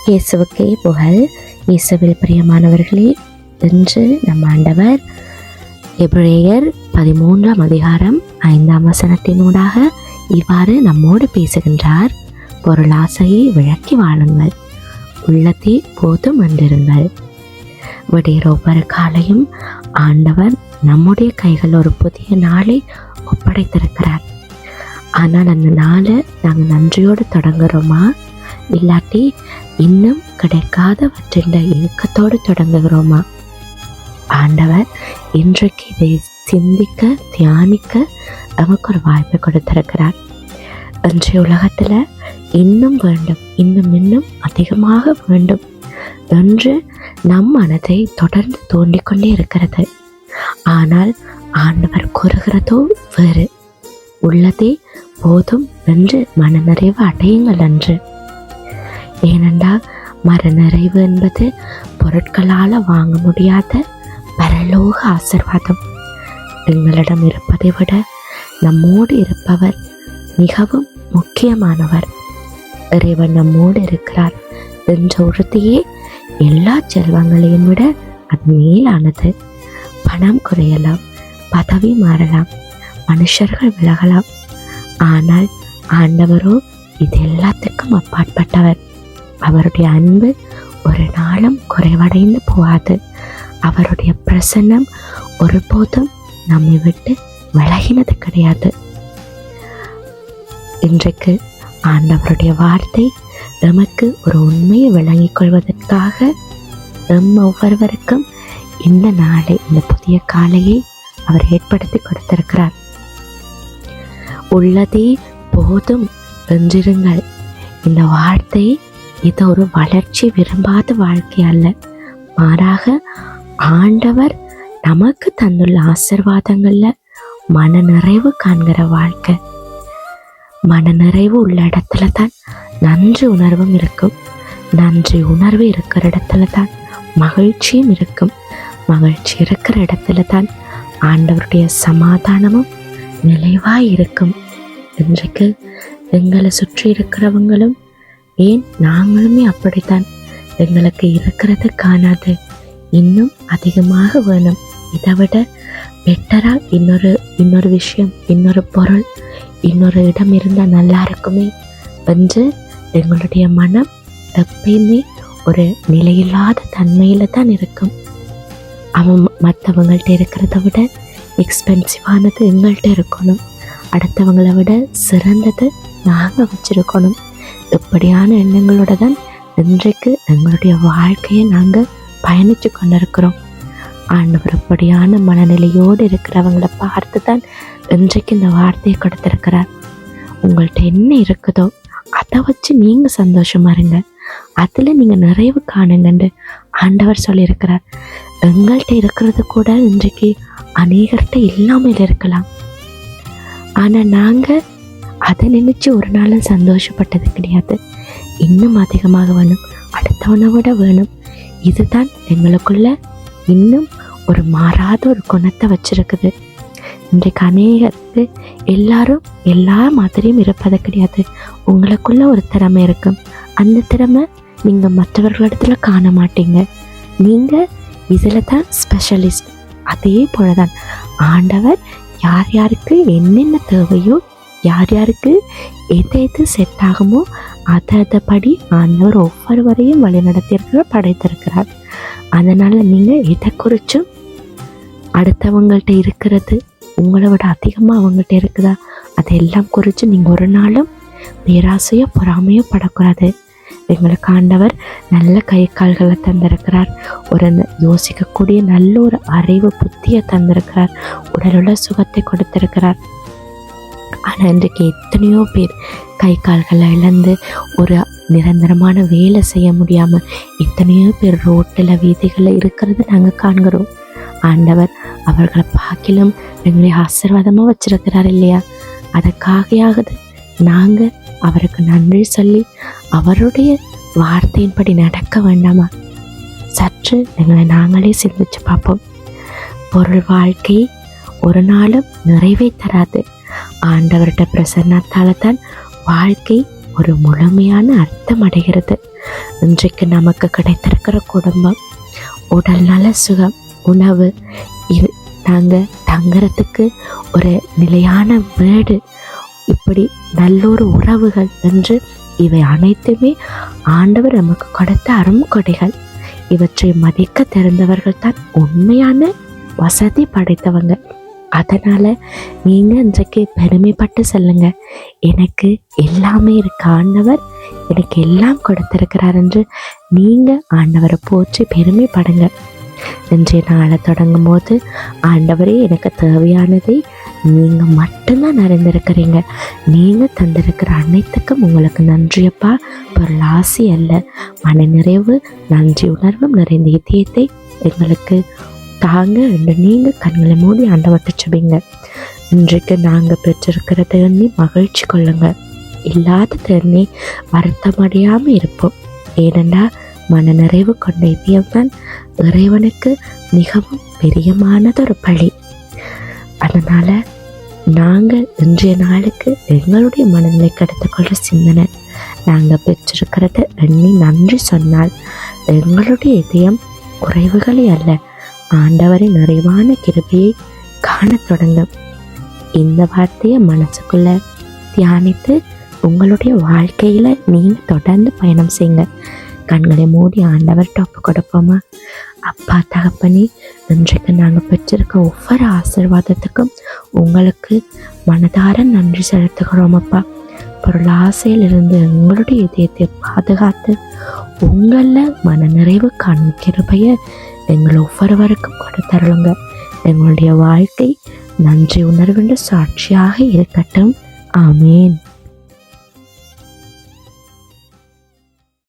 இயேசுவுக்கே புகழ். இயேசுவில் பிரியமானவர்களே, இன்று நம் ஆண்டவர் எபிரேயர் 13ஆம் அதிகாரம் 5ஆம் வசனத்தினூடாக இவ்வாறு நம்மோடு பேசுகின்றார். பொருளாசையை விளக்கி வாழுங்கள், உள்ளத்தை போதும் என்றிருங்கள். விடியற ஒவ்வொரு காலையும் ஆண்டவர் நம்முடைய கைகள் ஒரு புதிய நாளை ஒப்படைத்திருக்கிறார். ஆனால் அந்த நாளை நாங்கள் நன்றியோடு தொடங்குகிறோமா, இல்லாட்டி இன்னும் கிடைக்காதவற்றின் ஏக்கத்தோடு தொடங்குகிறோமா? ஆண்டவர் இன்றைக்கு இதை சிந்திக்க, தியானிக்க நமக்கு ஒரு வாய்ப்பை கொடுத்திருக்கிறார். இன்றைய உலகத்தில் இன்னும் வேண்டும், இன்னும் அதிகமாக வேண்டும் என்று நம் மனதை தொடர்ந்து தோண்டிக்கொண்டே இருக்கிறது. ஆனால் ஆண்டவர் கூறுகிறதோ வேறு. உள்ளதே போதும் என்று மனநிறைவு அடையுங்கள் என்று. ஏனென்றால் மனநிறைவு என்பது பொருட்களால் வாங்க முடியாத பரலோக ஆசீர்வாதம். எங்களிடம் இருப்பதை விட நம்மோடு இருப்பவர் மிகவும் முக்கியமானவர். இறைவன் நம்மோடு இருக்கிறார் என்ற உறுதியே எல்லா செல்வங்களையும் விட அது மேலானது. பணம் குறையலாம், பதவி மாறலாம், மனுஷர்கள் விலகலாம், ஆனால் ஆண்டவரோ இது எல்லாத்துக்கும் அப்பாற்பட்டவர். அவருடைய அன்பு ஒரு நாளும் குறைவடைந்து போகாது. அவருடைய பிரசன்னம் ஒருபோதும் நம்மை விட்டு விலகினது கிடையாது. இன்றைக்கு ஆண்டவருடைய வார்த்தை நமக்கு ஒரு உண்மையை விளங்கிக் கொள்வதற்காக ஒவ்வொருவருக்கும் இந்த நாளை, இந்த புதிய காலையை அவர் ஏற்படுத்தி கொடுத்திருக்கிறார். உள்ளதே போதும் என்றிருங்கள். இந்த வார்த்தை இது ஒரு வளர்ச்சி விரும்பாத வாழ்க்கை அல்ல, மாறாக ஆண்டவர் நமக்கு தந்துள்ள ஆசீர்வாதங்கள்ல மனநிறைவு காண்கிற வாழ்க்கை. மனநிறைவு உள்ள இடத்துல தான் நன்றி உணர்வும் இருக்கும். நன்றி உணர்வு இருக்கிற இடத்துல தான் மகிழ்ச்சியும் இருக்கும். மகிழ்ச்சி இருக்கிற இடத்துல தான் ஆண்டவருடைய சமாதானமும் நிலைவாய் இருக்கும். இன்றைக்கு எங்களை சுற்றி இருக்கிறவங்களும், ஏன் நாங்களுமே அப்படித்தான், எங்களுக்கு இருக்கிறது காணாது, இன்னும் அதிகமாக வேணும், இதை விட பெட்டரா இன்னொரு விஷயம், இன்னொரு பொருள், இன்னொரு இடம் இருந்தால் நல்லா இருக்குமே என்று எங்களுடைய மனம் எப்பயுமே ஒரு நிலையில்லாத தன்மையில தான் இருக்கும். அவன் மற்றவங்கள்ட்ட இருக்கிறத விட எக்ஸ்பென்சிவானது எங்கள்கிட்ட இருக்கணும், அடுத்தவங்களை விட சிறந்தது நாங்கள் வச்சிருக்கணும். இப்படியான எண்ணங்களோட தான் இன்றைக்கு எங்களுடைய வாழ்க்கையை நாங்கள் பயணித்து கொண்டிருக்கிறோம். ஆண்டவர் இப்படியான மனநிலையோடு இருக்கிறவங்களை பார்த்து தான் இன்றைக்கு இந்த வார்த்தையை கொடுத்திருக்கிறார். உங்கள்கிட்ட என்ன இருக்குதோ அதை வச்சு நீங்கள் சந்தோஷமா இருங்க, அதில் நீங்கள் நிறைவு காணுங்கன்னு ஆண்டவர் சொல்லியிருக்கிறார். எங்கள்கிட்ட இருக்கிறது கூட இன்றைக்கு அநேகர்கிட்ட இல்லாமல் இருக்கலாம், ஆனால் நாங்கள் அதை நினைச்சு ஒரு நாளும் சந்தோஷப்பட்டது கிடையாது. இன்னும் அதிகமாக வேணும், அடுத்தவனை விட வேணும். இதுதான் எங்களுக்குள்ள இன்னும் ஒரு மாறாத ஒரு குணத்தை வச்சிருக்குது. இன்றைக்கு அநேகருக்கு எல்லாரும் எல்லா மாதிரியும் இருப்பது கிடையாது. உங்களுக்குள்ள ஒரு திறமை இருக்கும், அந்த திறமை நீங்க மற்றவர்களிடத்துல காண மாட்டீங்க. நீங்க இதுல தான் ஸ்பெஷலிஸ்ட். அதே போலதான் ஆண்டவர் யார் யாருக்கு என்னென்ன தேவையோ, யார் யாருக்கு எது செட் ஆகுமோ அதபடி ஆண்டவர் ஒவ்வொருவரையும் வழிநடத்தியிருக்கிறார், படைத்திருக்கிறார். அதனால நீங்க எதை குறிச்சும் அடுத்தவங்கள்ட்ட இருக்கிறது உங்களை விட அதிகமாக அவங்கள்ட்ட இருக்குதா, அதெல்லாம் குறித்து நீங்கள் ஒரு நாளும் பேராசையோ பொறாமையோ படக்கூடாது. எங்களுக்கு ஆண்டவர் நல்ல கை கால்களை தந்திருக்கிறார், ஒரு யோசிக்கக்கூடிய நல்ல ஒரு அறிவு புத்தியை தந்திருக்கிறார், உடலுள்ள சுகத்தை கொடுத்திருக்கிறார். ஆனால் இன்றைக்கு எத்தனையோ பேர் கை கால்களை இழந்து ஒரு நிரந்தரமான வேலை செய்ய முடியாமல் எத்தனையோ பேர் ரோட்டில் வீதிகளில் இருக்கிறது நாங்கள் காண்கிறோம். ஆண்டவர் அவர்களை பார்க்கிலும் எங்களை ஆசீர்வாதமாக வச்சிருக்கிறார் இல்லையா? அதற்காகையாவது நாங்கள் அவருக்கு நன்றி சொல்லி அவருடைய வார்த்தையின்படி நடக்க வேண்டாமா? சற்று எங்களை நாங்களே சிந்திச்சு பார்ப்போம். பொருள் வாழ்க்கை ஒரு நாளும் நிறைவை தராது. ஆண்டவர்கிட்ட பிரசன்னத்தால தான் வாழ்க்கை ஒரு முழுமையான அர்த்தம் அடைகிறது. இன்றைக்கு நமக்கு கிடைத்திருக்கிற குடும்பம், உடல் நல சுகம், உணவு, இது நாங்கள் தங்குறதுக்கு ஒரு நிலையான வீடு, இப்படி நல்லொரு உறவுகள் என்று இவை அனைத்துமே ஆண்டவர் நமக்கு கொடுத்த அரும்கொடைகள். இவற்றை மதிக்க தெரிந்தவர்கள் தான் உண்மையான வசதி படைத்தவங்க. அதனால் நீங்கள் இன்றைக்கு பெருமைப்பட்டு சொல்லுங்க, எனக்கு எல்லாமே இருக்கு, ஆண்டவர் எனக்கு எல்லாம் கொடுத்திருக்கிறார் என்று நீங்கள் ஆண்டவரை போற்றி பெருமைப்படுங்க. இன்றைய நாளை தொடங்கும் போது, ஆண்டவரே எனக்கு தேவையானதை நீங்கள் மட்டும்தான் அறிந்திருக்கிறீங்க, நீங்கள் தந்திருக்கிற அனைத்துக்கும் உங்களுக்கு நன்றியப்பா. பொருள் ஆசை அல்ல, மன நிறைவு, நன்றி உணர்வும் நிறைந்த இதயத்தை எங்களுக்கு தாங்க என்று நீங்கள் கண்களை மூடி ஆண்டவர்கிட்ட சொல்லுங்க. இன்றைக்கு நாங்கள் பெற்றிருக்கிறத எண்ணி மகிழ்ச்சி கொள்ளுங்க. இல்லாதது எண்ணி வருத்தமடையாமல் இருப்போம். ஏனென்றா மன நிறைவு கொண்ட இதயம்தான் இறைவனுக்கு மிகவும் பிரியமானதொரு பழி. அதனால் நாங்கள் இன்றைய நாளுக்கு எங்களுடைய மனநிலை எடுத்துக்கொள்கிற சிந்தனை, நாங்கள் பெற்றிருக்கிறத எண்ணி நன்றி சொன்னால் எங்களுடைய இதயம் குறைவுகளே அல்ல, ஆண்டவரின் நிறைவான கிருபையை காணத் தொடங்கும். இந்த வார்த்தையை மனசுக்குள்ள தியானித்து உங்களுடைய வாழ்க்கையில் நீங்கள் தொடர்ந்து பயணம் செய்யுங்க. கண்களை மூடி ஆண்டவர்கிட்ட ஒப்பு கொடுப்போமா? அப்பா தகப்பனே, இன்றைக்கு நாங்கள் பெற்றிருக்க ஒவ்வொரு ஆசீர்வாதத்துக்கும் உங்களுக்கு மனதார நன்றி செலுத்துகிறோம் அப்பா. பொருளாசையிலிருந்து எங்களுடைய இதயத்தை பாதுகாத்து உங்களில் மன நிறைவு காணும் கிருபையை எங்கள் ஒவ்வொருவருக்கும் கொடுத்தருளுங்க. எங்களுடைய வாழ்க்கை நன்றி உணர்வுன்ற சாட்சியாக இருக்கட்டும். ஆமேன்.